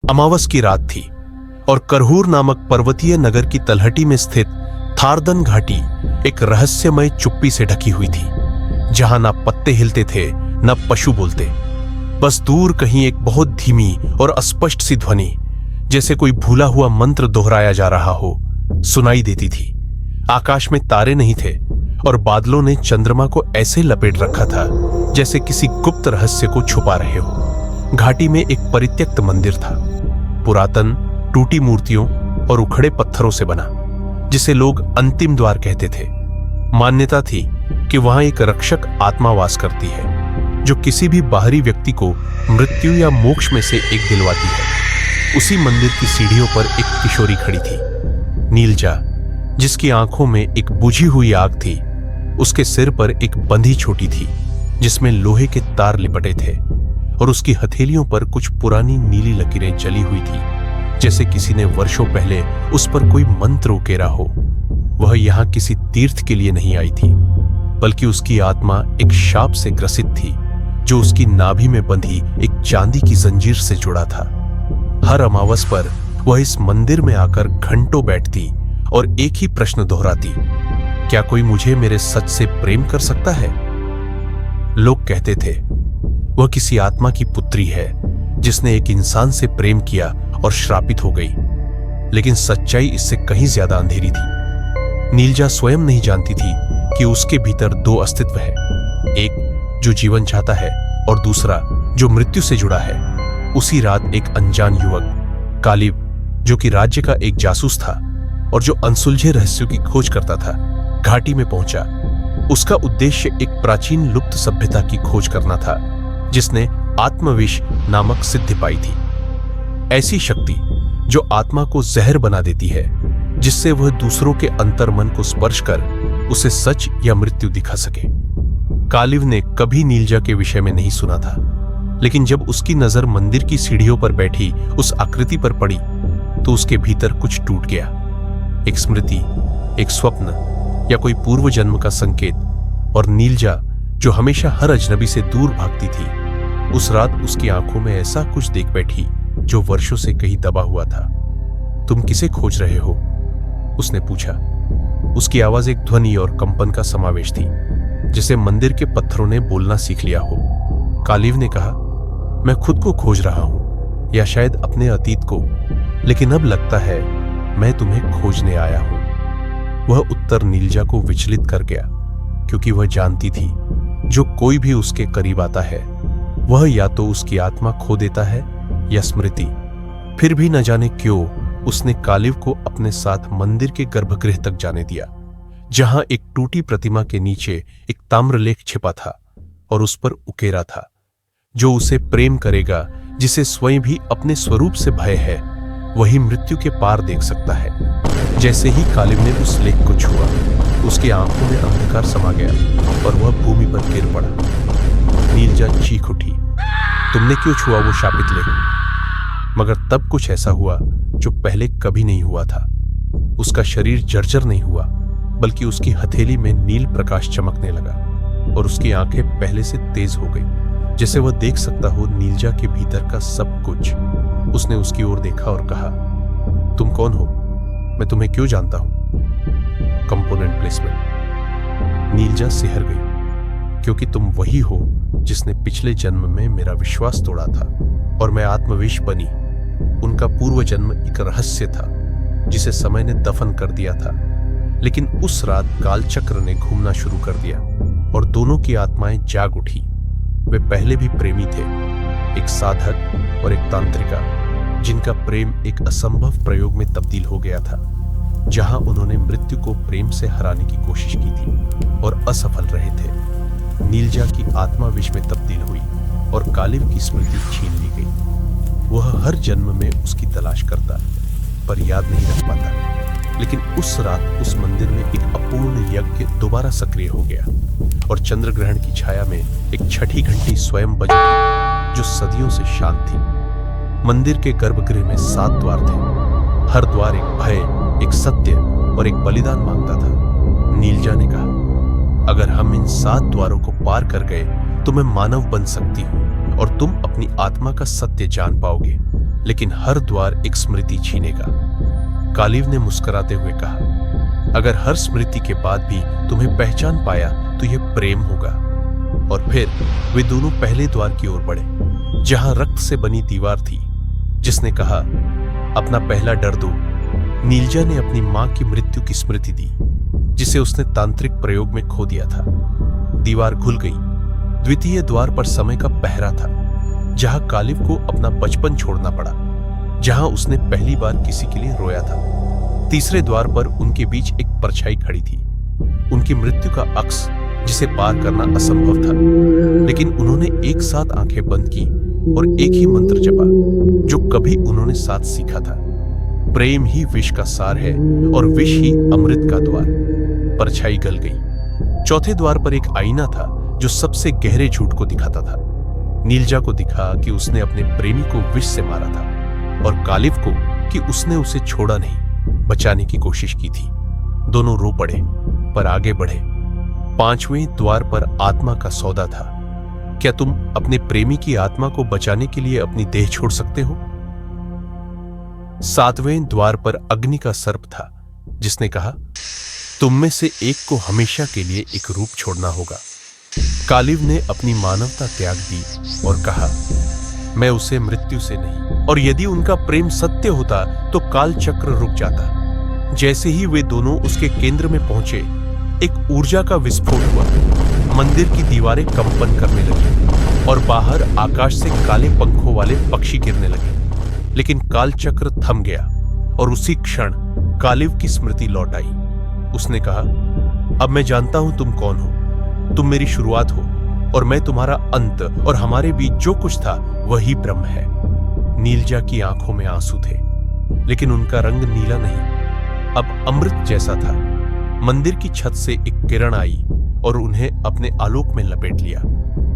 अमावस की रात थी और करहूर नामक पर्वतीय नगर की तलहटी में स्थित थारदन घाटी एक रहस्यमय चुप्पी से ढकी हुई थी, जहां ना पत्ते हिलते थे न पशु बोलते। बस दूर कहीं एक बहुत धीमी और अस्पष्ट सी ध्वनि, जैसे कोई भूला हुआ मंत्र दोहराया जा रहा हो, सुनाई देती थी। आकाश में तारे नहीं थे और बादलों ने चंद्रमा को ऐसे लपेट रखा था जैसे किसी गुप्त रहस्य को छुपा रहे हो। घाटी में एक परित्यक्त मंदिर था, पुरातन, टूटी मूर्तियों और उखड़े पत्थरों से बना, जिसे लोग अंतिम द्वार कहते थे। मान्यता थी कि वहां एक रक्षक आत्मा वास करती है, जो किसी भी बाहरी व्यक्ति को मृत्यु या मोक्ष में से एक दिलवाती है। उसी मंदिर की सीढ़ियों पर एक किशोरी खड़ी थी, नीलजा, जिसकी आंखों में एक बुझी हुई आग थी। उसके सिर पर एक बंधी छोटी थी, जिसमें लोहे के तार लिपटे थे, और उसकी हथेलियों पर कुछ पुरानी नीली लकीरें जली हुई थी, जैसे किसी ने वर्षों पहले उस पर कोई मंत्र उकेरा हो। वह यहां किसी तीर्थ के लिए नहीं आई थी, बल्कि उसकी आत्मा एक शाप से ग्रसित थी, जो उसकी नाभि में बंधी एक चांदी की जंजीर से जुड़ा था। हर अमावस पर वह इस मंदिर में आकर घंटों बैठती और एक ही प्रश्न दोहराती, क्या कोई मुझे मेरे सच से प्रेम कर सकता है? लोग कहते थे वह किसी आत्मा की पुत्री है, जिसने एक इंसान से प्रेम किया और श्रापित हो गई। लेकिन सच्चाई इससे कहीं ज्यादा अंधेरी थी। नीलजा स्वयं नहीं जानती थी कि उसके भीतर दो अस्तित्व है, एक जो जीवन चाहता है और दूसरा जो मृत्यु से जुड़ा है। उसी रात एक अनजान युवक, कालिव, जो कि राज्य का एक जासूस था और जो अनसुलझे रहस्यों की खोज करता था, घाटी में पहुंचा। उसका उद्देश्य एक प्राचीन लुप्त सभ्यता की खोज करना था, जिसने आत्मविष नामक सिद्धि पाई थी। ऐसी शक्ति जो आत्मा को जहर बना देती है, जिससे वह दूसरों के अंतर्मन को स्पर्श कर उसे सच या मृत्यु दिखा सके। कालिव ने कभी नीलजा के विषय में नहीं सुना था, लेकिन जब उसकी नजर मंदिर की सीढ़ियों पर बैठी उस आकृति पर पड़ी, तो उसके भीतर कुछ टूट गया। एक स्मृति, एक स्वप्न या कोई पूर्व जन्म का संकेत। और नीलजा, जो हमेशा हर अजनबी से दूर भागती थी, उस रात उसकी आंखों में ऐसा कुछ देख बैठी जो वर्षों से कहीं दबा हुआ था। तुम किसे खोज रहे हो? उसने पूछा। उसकी आवाज एक ध्वनि और कंपन का समावेश थी, जिसे मंदिर के पत्थरों ने बोलना सीख लिया हो। कालिव ने कहा, मैं खुद को खोज रहा हूं, या शायद अपने अतीत को, लेकिन अब लगता है मैं तुम्हें खोजने आया हूं। वह उत्तर नीलजा को विचलित कर गया, क्योंकि वह जानती थी जो कोई भी उसके करीब आता है, वह या तो उसकी आत्मा खो देता है या स्मृति। फिर भी न जाने क्यों उसने कालिव को अपने साथ मंदिर के गर्भगृह तक जाने दिया, जहां एक टूटी प्रतिमा के नीचे एक ताम्रलेख छिपा था और उस पर उकेरा था, जो उसे प्रेम करेगा, जिसे स्वयं भी अपने स्वरूप से भय है, वही मृत्यु के पार देख सकता है। जैसे ही कालिव ने उस लेख को छुआ, उसकी आंखों में अंधकार समा गया और वह भूमि पर गिर पड़ा। नीलजा चीख उठी, तुमने क्यों छुआ वो शापित लेख? मगर तब कुछ ऐसा हुआ जो पहले कभी नहीं हुआ था। उसका शरीर जर्जर नहीं हुआ, बल्कि उसकी हथेली में नील प्रकाश चमकने लगा और उसकी आंखें पहले से तेज हो गई, जैसे वह देख सकता हो नीलजा के भीतर का सब कुछ। उसने उसकी ओर देखा और कहा, तुम कौन हो? मैं तुम्हें क्यों जानता हूं? Component placement. नीलजा सिहर गई, क्योंकि तुम वही हो जिसने पिछले जन्म में मेरा विश्वास तोड़ा था और मैं आत्मविष बनी। उनका पूर्व जन्म एक रहस्य था, जिसे समय ने दफन कर दिया था। लेकिन उस रात कालचक्र ने घूमना शुरू कर दिया और दोनों की आत्माएं जाग उठी। वे पहले भी प्रेमी थे, एक साधक और एक तांत्रिका, जिनका प्रेम एक असंभव प्रयोग में तब्दील हो गया था, जहां उन्होंने मृत्यु को प्रेम से हराने की कोशिश की थी और असफल रहे थे। नीलजा की आत्मा विष में तब्दील हुई और कालिव की स्मृति छीन ली गई। वह हर जन्म में उसकी तलाश करता, पर याद नहीं रख पाता। लेकिन उस रात उस मंदिर में एक अपूर्ण यज्ञ दोबारा सक्रिय हो गया और चंद्र ग्रहण की छाया में एक छठी घंटी स्वयं बज उठी, जो सदियों से शांत थी। मंदिर के गर्भगृह में 7 द्वार थे। हर द्वार एक भय, एक सत्य और एक बलिदान मांगता था। नीलजा ने कहा, अगर हम इन 7 द्वारों को पार कर गए तो मैं मानव बन सकती हूँ और तुम अपनी आत्मा का सत्य जान पाओगे, लेकिन हर द्वार एक स्मृति छीनेगा। कालीव ने मुस्कुराते हुए कहा, अगर हर स्मृति के बाद भी तुम्हें पहचान पाया तो यह प्रेम होगा। और फिर वे दोनों पहले द्वार की ओर बढ़े, जहां रक्त से बनी दीवार थी। जिसने कहा, अपना पहला डर दो। नीलजा ने अपनी मां की मृत्यु की स्मृति दी, जिसे उसने तांत्रिक प्रयोग में खो दिया था। दीवार खुल गई। द्वितीय द्वार पर समय का पहरा था, जहां कालिव को अपना बचपन छोड़ना पड़ा, जहां उसने पहली बार किसी के लिए रोया था। तीसरे द्वार पर उनके बीच एक परछाई खड़ी थी, उनकी मृत्यु का अक्स, जिसे पार करना असंभव था। लेकिन उन्होंने एक साथ आंखें बंद की और एक ही मंत्र जपा, जो कभी उन्होंने साथ सीखा था। प्रेम ही विष का सार है और विष ही अमृत का द्वार। परछाई गल गई। चौथे द्वार पर एक आईना था, जो सबसे गहरे झूठ को दिखाता था। नीलजा को दिखा कि उसने अपने प्रेमी को विष से मारा था, और कालिव को कि उसने उसे छोड़ा नहीं, बचाने की कोशिश की थी। दोनों रो पड़े, पर आगे बढ़े। पांचवें द्वार पर आत्मा का सौदा था। क्या तुम अपने प्रेमी की आत्मा को बचाने के लिए अपनी देह छोड़ सकते हो? सातवें द्वार पर अग्नि का सर्प था, जिसने कहा, तुम में से एक को हमेशा के लिए एक रूप छोड़ना होगा। कालिव ने अपनी मानवता त्याग दी और कहा, मैं उसे मृत्यु से नहीं। और यदि उनका प्रेम सत्य होता तो काल चक्र रुक जाता। जैसे ही वे दोनों उसके केंद्र में पहुंचे, एक ऊर्जा का विस्फोट हुआ। मंदिर की दीवारें कंपन करने लगी और बाहर आकाश से काले पंखों वाले पक्षी गिरने लगे। लेकिन कालचक्र थम गया और उसी क्षण कालिव की स्मृति लौट आई। उसने कहा, अब मैं जानता हूं तुम कौन हो। तुम मेरी शुरुआत हो और मैं तुम्हारा अंत, और हमारे बीच जो कुछ था वही ब्रह्म है। नीलजा की आंखों में आंसू थे, लेकिन उनका रंग नीला नहीं, अब अमृत जैसा था। मंदिर की छत से एक किरण आई और उन्हें अपने आलोक में लपेट लिया,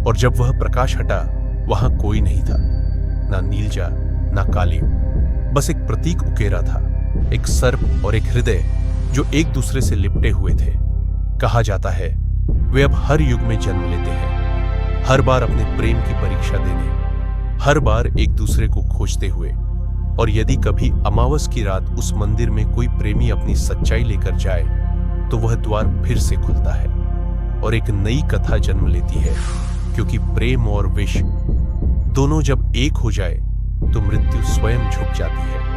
और जब वह प्रकाश हटा, वहां कोई नहीं था, ना नीलजा ना कालिव। बस एक प्रतीक उकेरा था, एक सर्प और एक हृदय जो एक दूसरे से लिपटे हुए थे। कहा जाता है वे अब हर युग में जन्म लेते हैं, हर बार अपने प्रेम की परीक्षा देने, हर बार एक दूसरे को खोजते हुए। और यदि कभी अमावस की रात उस मंदिर में कोई प्रेमी अपनी सच्चाई लेकर जाए, तो वह द्वार फिर से खुलता है और एक नई कथा जन्म लेती है, क्योंकि प्रेम और विष दोनों जब एक हो जाए तो मृत्यु स्वयं झुक जाती है।